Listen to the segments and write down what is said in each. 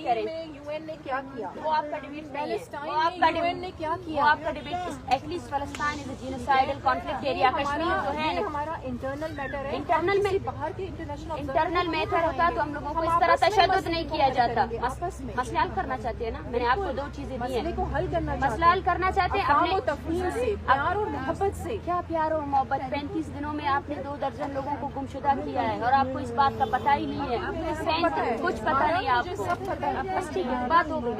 करें। यूएन ने क्या किया? वो आपका डिबेट नहीं है, वो आपका यूएन ने क्या किया? वो आपका डिबेट। एटलीस्ट फलस्तीन is a genocidal conflict area, Kashmir जो है हमारा इंटरनल मैटर है। इंटरनल में बाहर के इंटरनल मैटर होता तो हम लोगों को इस तरह तशद्दुद नहीं किया जाता। मसला हल करना चाहते हैं ना, मैंने आपको 2 चीजें दी है, मसला हल करना चाहते हैं अपने तफहीम से, प्यार और मोहब्बत से। क्या प्यार और मोहब्बत? 35 दिनों में आपने 2 दर्जन लोगों को गुमशुदा किया है और आपको इस बात का पता ही नहीं है, कुछ पता नहीं आपको। बस ठीक है, बात हो गई,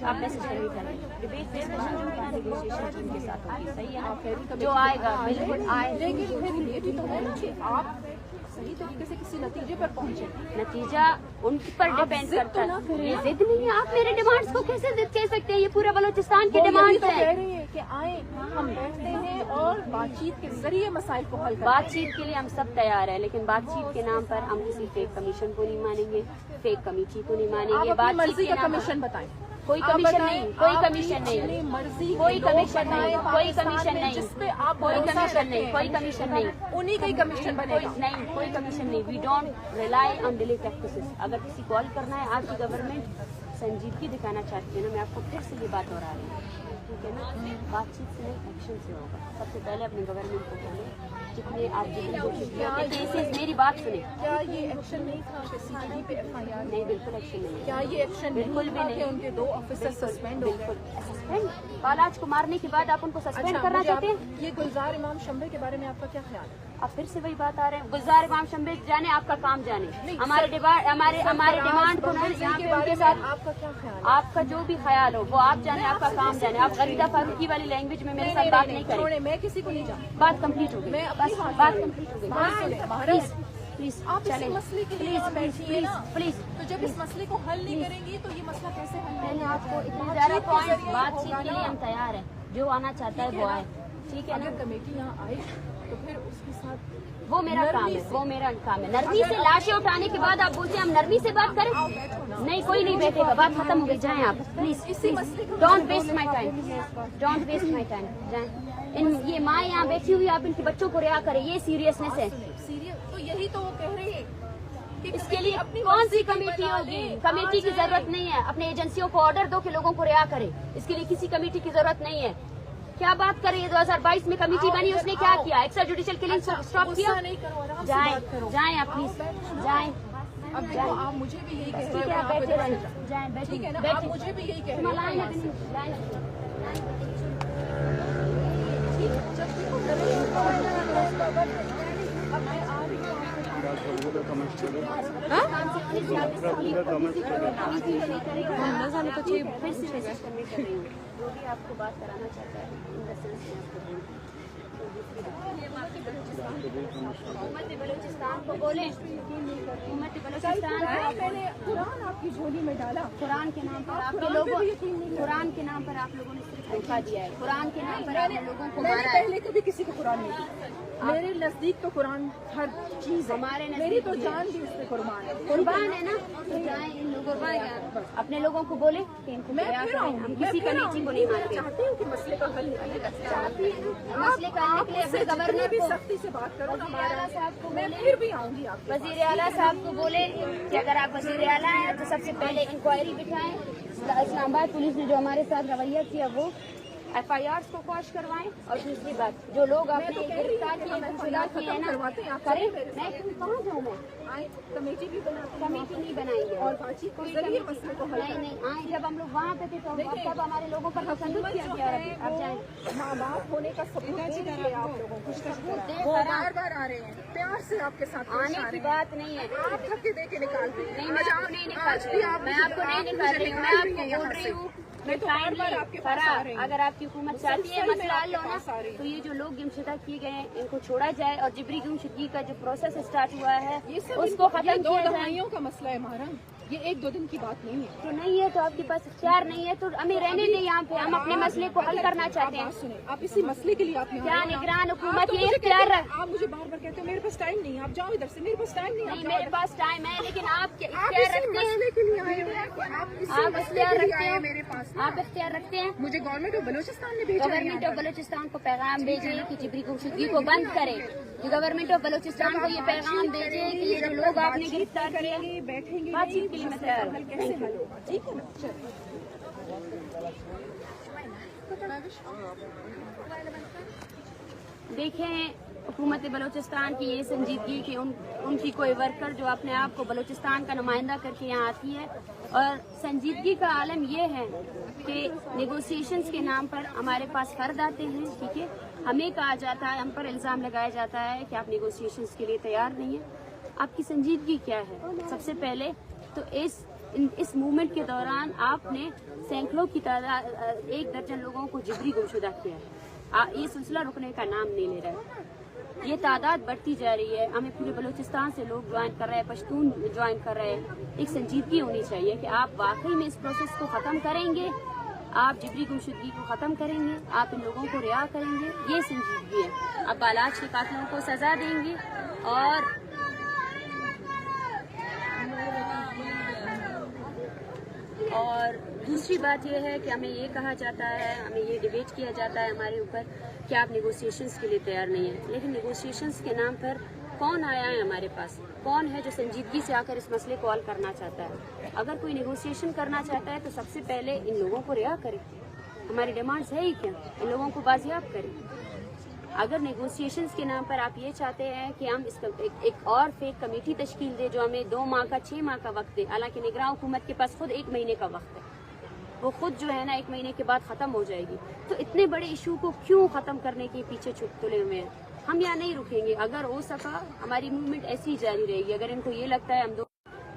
आप मैसेज करें, डिबेट डिस्कशन जो है नेगोशिएशन टीम के साथ होगी, सही है ना? जो आएगा बिल्कुल आए, लेकिन फिर ये भी तो है कि आप सही तरीके से किसी नतीजे पर पहुंचे। नतीजा उन पर डिपेंड करता है। ये जिद नहीं है, आप मेरे डिमांड्स को कैसे जिद कह सकते हैं? ये पूरे बलोचिस्तान की डिमांड है। कह रही है कि आए हम बैठते हैं और बातचीत के जरिए मसाइल को हल करते हैं। बातचीत के लिए हम सब तैयार हैं, लेकिन बातचीत के नाम पर हम किसी फेक कमीशन को नहीं मानेंगे, फेक कमेटी को नहीं मानेंगे। बातचीत का कमीशन बताएं। कोई कमीशन नहीं, कोई कमीशन नहीं, मर्जी कोई कमीशन नहीं, कोई कमीशन नहीं, जिसपे आप कोई कमीशन नहीं, कोई कमीशन नहीं, उन्हीं का ही कमीशन बनेगा। नहीं, कोई कमीशन नहीं। We don't rely on delay practices. अगर किसी कॉल करना है, आपकी गवर्नमेंट संजीदगी दिखाना चाहती है ना, मैं आपको फिर से ये बात दोहरा रही हूँ, ठीक है ना? बातचीत से नहीं, एक्शन से होगा। सबसे पहले अपने गवर्नमेंट को बोले जितने आप जितनी कोशिश किया, मेरी बात सुने। क्या ये एक्शन नहीं था कि सीआईडी पे एफआईआर? नहीं, बिल्कुल एक्शन नहीं। क्या ये एक्शन बिल्कुल भी नहीं? उनके 2 ऑफिसर सस्पेंड हो गए। सस्पेंड? बालाज को मारने के बाद आप उनको सस्पेंड करना चाहते हैं? ये गुलजार इमाम शंबे के बारे में आपका क्या ख्याल है? आप फिर से वही बात आ रहे हैं। गुलजार इमाम शंबे जाने, आपका काम जाने। हमारे डिमांड को उनके साथ आपका क्या ख्याल है? आपका जो भी ख्याल हो वो आप जाने, आपका काम जाने। आप गरीदा फारूकी वाली लैंग्वेज में मेरे साथ बात नहीं करें। मैं किसी को नहीं जानती। बात कंप्लीट हो गई, बस बात कंप्लीट हो गई। प्लीज आप इस मसले के लिए बैठिए ना। प्लीज। तो जब इस मसले को हल नहीं करेंगी तो ये मसला कैसे हल होगा? मैंने आपको इतने ज्यादा पॉइंट, बातचीत के लिए हम तैयार हैं, जो आना चाहता है वो आए, ठीक है ना? अगर कमेटी यहाँ आए तो फिर उसके साथ वो मेरा काम है, वो मेरा काम है। नरमी से लाशें उठाने के बाद आप बोलते हैं हम नरमी से बात करें? नहीं, कोई नहीं बैठेगा, बात खत्म हो गई। जाएं आप please, don't waste my time, don't waste my time. जाएं। ये माँ यहाँ बैठी हुई, आप इनके बच्चों को रिहा करें, ये सीरियसनेस है। तो यही तो वो कह रही है कि इसके लिए कौन सी कमेटी होगी? कमेटी की जरूरत नहीं है। अपने एजेंसियों को ऑर्डर दो कि लोगों को रिहा करें, इसके लिए किसी कमेटी की जरूरत नहीं है। क्या बात कर रही है? 2022 में कमेटी बनी, उसने क्या किया? एक्स्ट्रा जुडिशियल किलिंग स्टॉप किया? जाएं आप प्लीज, जाएं। अब देखो, आप मुझे भी यही कह रहे ठीक है, आप बैठे रहें, जाएं, बैठे, ठीक है ना? आप मुझे भी यही कह रहे जो भी आपको बात कराना चाहता है इन द सेंस हुकूमत बलूचिस्तान को बोले, हुकूमत बलूचिस्तान मैंने कुरान आपकी झोली में डाला। कुरान के नाम पर आपके लोगों, कुरान के नाम पर आप लोगों ने सिर्फ धोखा दिया है। कुरान के नाम पर आपने लोगों को मारा है। पहले कभी किसी को कुरान नहीं दी। मेरे नजदीक तो कुरान हर चीज है। हमारे मेरी तो जान भी उसमें कुर्बान है। कुर्बान है ना, तो जाए इन लोगों को, अपने लोगों को बोले कि इनको रिहा करें। हम किसी कमेटी को नहीं मानते। चाहती हूँ कि मसले का हल चाहती है ना, मसले का हल के लिए अपने गवर्नर भी को, सख्ती से बात करो। वज़ीर-ए-आला साहब को मैं फिर भी आऊंगी आप वज़ीर-ए-आला साहब को बोले कि अगर आप वज़ीर-ए-आला हैं तो सबसे पहले इंक्वायरी बिठाएं। इस्लामाबाद पुलिस ने जो हमारे साथ रवैया किया वो FIRs को क्वॉश करवाएं। और दूसरी बात, जो लोग आपने गिरफ्तार किए हैं ना, करें। मैं कहाँ जाऊँ? मैं कमेटी भी बनाते, कमेटी नहीं बनाएंगे और बातचीत को जरिए मसले को हल नहीं आए। जब हम लोग वहाँ पे थे तो तब हमारे लोगों पर तशद्दुद किया गया। अब जाएं, माँ बाप होने का सबूत दीजिए आप लोगों को। वो बार-बार आ रहे हैं, प्यार से आपके साथ आने की बात नहीं है। आप धक्के दे के निकालते हैं। नहीं, मैं आपको नहीं निकाल रही हूँ, मैं आपको नहीं निकाल रही हूँ, मैं आपको बोल रही हूँ मैं अगर आपकी हुकूमत चाहती है मसला हल होना, तो ये जो लोग गुमशुदा किए गए हैं इनको छोड़ा जाए और जिबरी गुमशुदगी का जो प्रोसेस स्टार्ट हुआ है उसको खत्म किया जाए। का मसला है हमारा, ये 1-2 दिन की बात नहीं है। तो नहीं है तो आपके पास इख्तियार नहीं है तो हमें रहने दें यहाँ पे। हम अपने मसले को हल करना चाहते हैं। सुने, आप इसी मसले के लिए आप क्या निगरान हुकूमत ये इख्तियार रख। आप मुझे बार-बार कहते हो मेरे पास टाइम नहीं है, आप जाओ इधर से। मेरे पास टाइम नहीं है। मेरे पास टाइम है, लेकिन आप इख्तियार रखते हैं के लिए आए हो। आप इख्तियार रखते हैं मेरे पास, आप इख्तियार रखते हैं। मुझे गवर्नमेंट ऑफ बलूचिस्तान ने भेजा। गवर्नमेंट ऑफ बलूचिस्तान को पैगाम भेजे कि जिबरी गुमशुदगी को बंद करें। गवर्नमेंट ऑफ बलूचिस्तान को ये पैगाम भेजे कि ये जो लोग आपने गिरफ्तार किए बैठेंगे बातचीत जी मैं तैयार हूँ। कैसे हल होगा, ठीक है ना? देखें, हुकूमत बलूचिस्तान की ये संजीदगी कि उनकी कोई वर्कर जो अपने आप को बलूचिस्तान का नुमाइंदा करके यहाँ आती है, और संजीदगी का आलम ये है कि नेगोशिएशंस के नाम पर हमारे पास फर्द आते हैं, ठीक है, हमें कहा जाता है, हम पर इल्ज़ाम लगाया जाता है कि आप नेगोशिएशंस के लिए तैयार नहीं हैं। आपकी संजीदगी क्या है? सबसे पहले तो इस मूवमेंट के दौरान आपने सैकड़ों की तादाद, 1 दर्जन लोगों को जिबरी गुमशुदा किया है। ये सिलसिला रुकने का नाम नहीं ले रहा है, ये तादाद बढ़ती जा रही है। हमें पूरे बलूचिस्तान से लोग ज्वाइन कर रहे हैं, पश्तून ज्वाइन कर रहे हैं। एक संजीदगी होनी चाहिए कि आप वाकई में इस प्रोसेस को ख़त्म करेंगे, आप जिबरी गुमशुदगी को ख़त्म करेंगे, आप इन लोगों को रिहा करेंगे, ये संजीदगी है। आप बालाच के कातिलों को सज़ा देंगे। और दूसरी बात यह है कि हमें ये कहा जाता है, हमें ये डिबेट किया जाता है हमारे ऊपर कि आप नेगोशिएशंस के लिए तैयार नहीं हैं। लेकिन नेगोशिएशंस के नाम पर कौन आया है हमारे पास? कौन है जो संजीदगी से आकर इस मसले को हल करना चाहता है? अगर कोई नेगोशिएशन करना चाहता है तो सबसे पहले इन लोगों को रिहा करें। हमारी डिमांड्स है ही क्या? इन लोगों को बाजियाब करें। अगर नेगोशिएशंस के नाम पर आप ये चाहते हैं कि हम इसका एक और फेक कमेटी तश्कील दे जो हमें 2 माह का 6 माह का वक्त दे, हालांकि निगरान हुकूमत के पास खुद 1 महीने का वक्त है, वो खुद जो है ना 1 महीने के बाद ख़त्म हो जाएगी। तो इतने बड़े इशू को क्यों ख़त्म करने के पीछे छुप तुले हुए हैं? हम यहाँ नहीं रुकेंगे। अगर हो सका हमारी मूवमेंट ऐसी ही जारी रहेगी। अगर इनको ये लगता है हम दो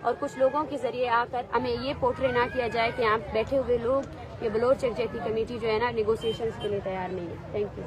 और कुछ लोगों के जरिए आकर हमें ये पोर्ट्रे ना किया जाए कि यहाँ बैठे हुए लोग, ये बलोच यकजहती कमेटी जो है ना नेगोशिएशंस के लिए तैयार नहीं है। Thank you.